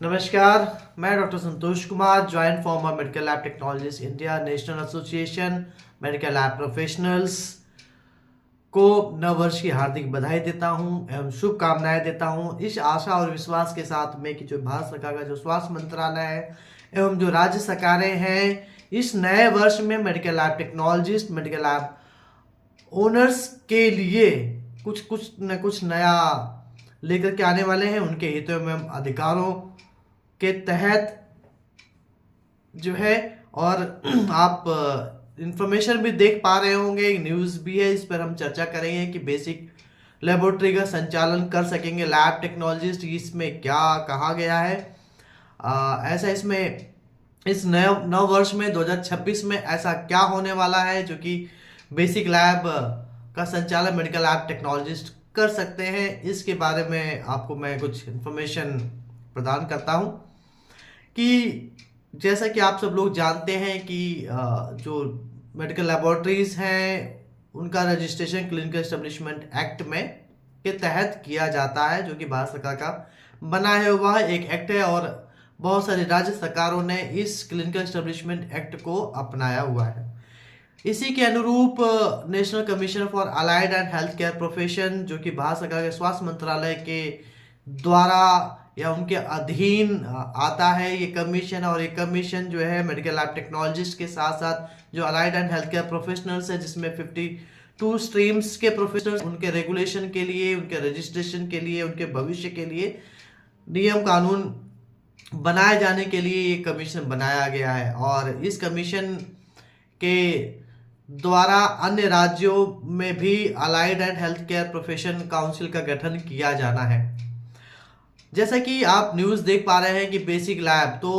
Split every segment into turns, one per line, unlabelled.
नमस्कार। मैं doctor Santosh Kumar, joint former medical lab technologist India, national association medical lab professionals को नव वर्ष की हार्दिक बधाई देता हूं एवं शुभकामनाएं देता हूं। इस आशा और विश्वास के साथ में कि जो भारत सरकार का जो स्वास्थ्य मंत्रालय है एवं जो राज्य सरकारें हैं, इस नए वर्ष में medical lab technologist, medical lab owners के लिए कुछ कुछ न कुछ नया लेकर के आने वाले हैं। उनके हितों में अधिकारों के तहत जो है, और आप इंफॉर्मेशन भी देख पा रहे होंगे, न्यूज़ भी है, इस पर हम चर्चा करेंगे कि बेसिक लेबोरेटरी का संचालन कर सकेंगे लैब टेक्नोलॉजिस्ट। इसमें क्या कहा गया है, ऐसा इसमें इस नए नव वर्ष में 2026 में ऐसा क्या होने वाला है जो कि बेसिक लैब का संचालन मेडिकल लैब टेक्नोलॉजिस्ट कर सकते हैं। इसके बारे में आपको मैं कुछ इंफॉर्मेशन प्रदान करता हूं कि जैसा कि आप सब लोग जानते हैं कि जो मेडिकल लेबोरेटरीज हैं उनका रजिस्ट्रेशन क्लिनिकल एस्टेब्लिशमेंट एक्ट में के तहत किया जाता है, जो कि भारत सरकार का बनाया हुआ एक एक्ट है और बहुत सारी राज्य सरकारों ने इस क्लिनिकल एस्टेब्लिशमेंट एक्ट को अपनाया हुआ है। इसी के अनुरूप national commission for allied and health care profession, जो कि भारत सरकार के स्वास्थ्य मंत्रालय के द्वारा या उनके अधीन आता है ये कमीशन, और ये कमीशन जो है मेडिकल लैब टेक्नोलॉजिस्ट के साथ साथ जो allied and health care professionals है, जिसमें 52 स्ट्रीम्स के प्रोफेशनल्स, उनके रेगुलेशन के लिए, उनके रजिस्ट्रेशन के लिए, उनके भविष्य के लिए नियम कानून बनाए जाने के लिए ये कमीशन बनाया गया है। और इस कमीशन के द्वारा अन्य राज्यों में भी allied and health care profession council का गठन किया जाना है। जैसा कि आप न्यूज़ देख पा रहे हैं कि बेसिक लैब तो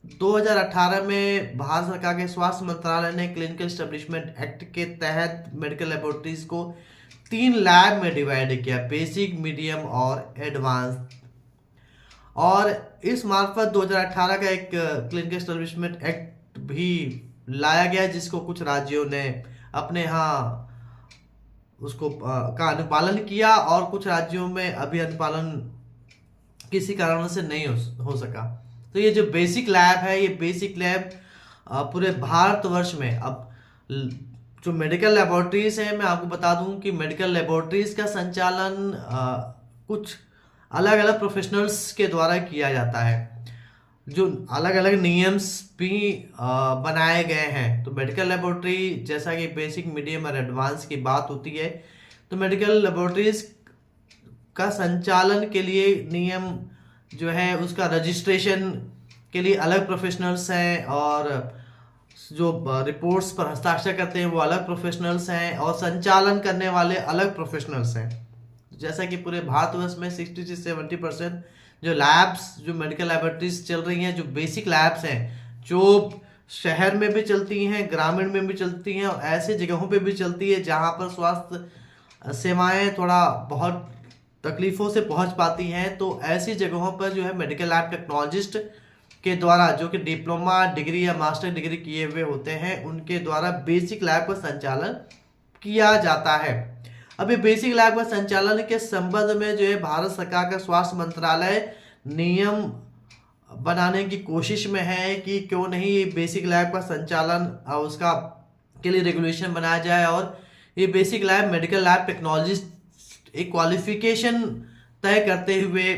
2018 में भारत सरकार के स्वास्थ्य मंत्रालय ने क्लिनिकल एस्टेब्लिशमेंट एक्ट के तहत मेडिकल लेबोरेटरीज को 3 लैब में डिवाइड किया, बेसिक, मीडियम और एडवांस। और इस मार्फत 2018 का एक क्लिनिकल एस्टेब्लिशमेंट एक्ट भी लाया गया, जिसको कुछ राज्यों ने अपने यहाँ उसको का अनुपालन किया और कुछ राज्यों में अभी अनुपालन किसी कारण से नहीं हो सका। तो ये जो बेसिक लैब है, ये बेसिक लैब पूरे भारतवर्ष में, अब जो मेडिकल लेबोरेटरीज हैं, मैं आपको बता दूं कि मेडिकल लेबोरेटरीज का संचालन कुछ अलग अलग प्रोफेशनल्स के द्वारा किया जाता है, जो अलग अलग नियम्स भी बनाए गए हैं। तो मेडिकल लेबोरेटरी, जैसा कि बेसिक, मीडियम और एडवांस की बात होती है, तो मेडिकल लेबोरेटरीज का संचालन के लिए नियम जो है उसका रजिस्ट्रेशन के लिए अलग प्रोफेशनल्स हैं, और जो रिपोर्ट्स पर हस्ताक्षर करते हैं वो अलग प्रोफेशनल्स हैं, और संचालन करने वाले अलग प्रोफेशनल्स हैं। जैसा कि पूरे भारतवर्ष में 60 से 70% जो लैब्स, जो मेडिकल लैबोरेटरीज चल रही हैं, जो बेसिक लैब्स हैं, जो शहर में भी चलती हैं, ग्रामीण में भी चलती हैं, और ऐसे जगहों पे भी चलती है जहां पर स्वास्थ्य सेवाएं थोड़ा बहुत तकलीफों से पहुंच पाती हैं। तो ऐसी जगहों पर जो है मेडिकल लैब टेक्नोलॉजिस्ट के द्वारा, जो कि डिप्लोमा डिग्री या मास्टर डिग्री किए हुए होते हैं, उनके द्वारा बेसिक लैब का संचालन किया जाता है। अभी बेसिक लैब का संचालन के संबंध में जो है भारत सरकार का स्वास्थ्य मंत्रालय नियम बनाने की कोशिश में है कि क्यों नहीं ये बेसिक लैब का संचालन उसका के लिए रेगुलेशन बनाया जाए, और ये basic lab medical lab technologist एक क्वालिफिकेशन तय करते हुए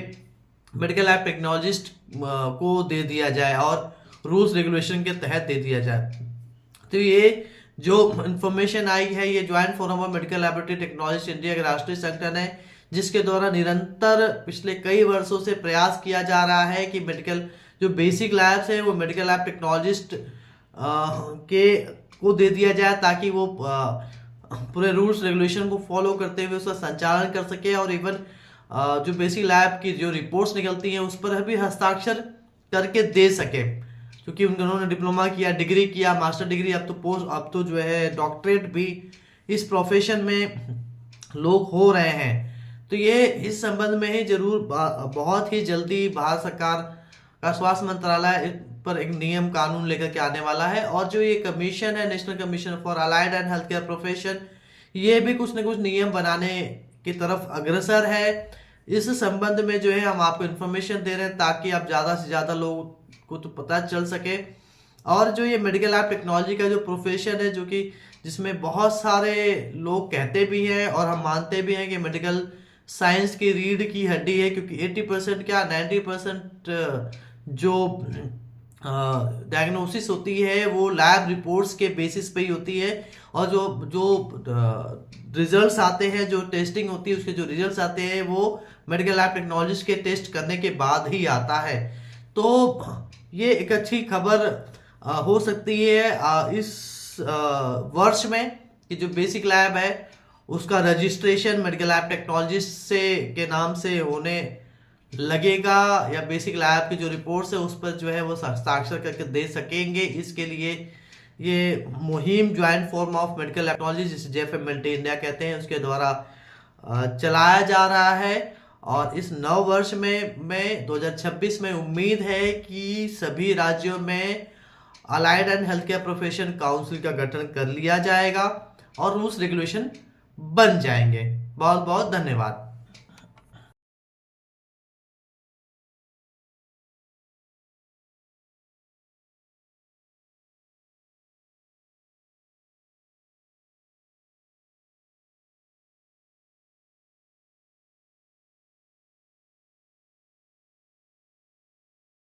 मेडिकल लैब टेक्नोलॉजिस्ट को दे दिया जाए और रूल्स रेगुलेशन के तहत दे दिया जाए। तो ये जो इंफॉर्मेशन आई है, ये joint forum of medical laboratory technologist India का राष्ट्रीय संगठन है, जिसके द्वारा निरंतर पिछले कई वर्षों से प्रयास किया जा रहा है कि मेडिकल जो बेसिक लैब्स हैं वो मेडिकल लैब टेक्नोलॉजिस्ट के को दे दिया जाए, ताकि वो पूरे रूल्स रेगुलेशन को फॉलो करते हुए उसका संचालन कर सके, और इवन जो बेसिक लैब की जो रिपोर्ट्स निकलती हैं उस पर भी हस्ताक्षर करके दे सके, क्योंकि उन्होंने डिप्लोमा किया, डिग्री किया, मास्टर डिग्री, अब तो जो है डॉक्टरेट भी इस प्रोफेशन में लोग हो रहे हैं। तो ये इस संबंध में ही जरूर बहुत ही जल्दी भारत सरकार का स्वास्थ्य मंत्रालय पर एक नियम कानून लेकर के आने वाला है। और जो ये कमीशन है, national commission for allied and health care profession, ये भी कुछ न कुछ नियम बनाने की तरफ अग्रसर है। इस संबंध में जो है हम आपको इन्फॉर्मेशन दे रहे हैं ताकि आप ज़्यादा से ज़्यादा लोगों को तो पता चल सके। और जो ये मेडिकल लैब टेक्नोलॉजी का जो प्रोफेशन है, जो कि जिसमें बहुत सारे लोग कहते भी हैं और हम मानते भी हैं कि मेडिकल साइंस की रीढ़ की हड्डी है, क्योंकि 80% क्या 90% जो डायग्नोसिस होती है वो लैब रिपोर्ट्स के बेसिस पे ही होती है। और जो जो रिजल्ट्स आते हैं, जो टेस्टिंग होती है उसके जो रिजल्ट्स आते हैं वो मेडिकल लैब टेक्नोलॉजिस्ट के टेस्ट करने के बाद ही आता है। तो ये एक अच्छी खबर हो सकती है इस वर्ष में कि जो बेसिक लैब है उसका रजिस्ट्रेशन मेडिकल लैब टेक्नोलॉजिस्ट से के नाम से होने लगेगा, या बेसिक लैब की जो रिपोर्ट्स है उस पर जो है वो साक्षर करके दे सकेंगे। इसके लिए ये मुहिम joint forum of medical technology, जिसे JFMLT इंडिया कहते हैं, उसके द्वारा चलाया जा रहा है। और इस नव वर्ष में 2026 में उम्मीद है कि सभी राज्यों में allied and health care profession council का गठन कर लिया जाएगा और रूल्स रेगुलेशन बन जाएंगे। बहुत बहुत धन्यवाद।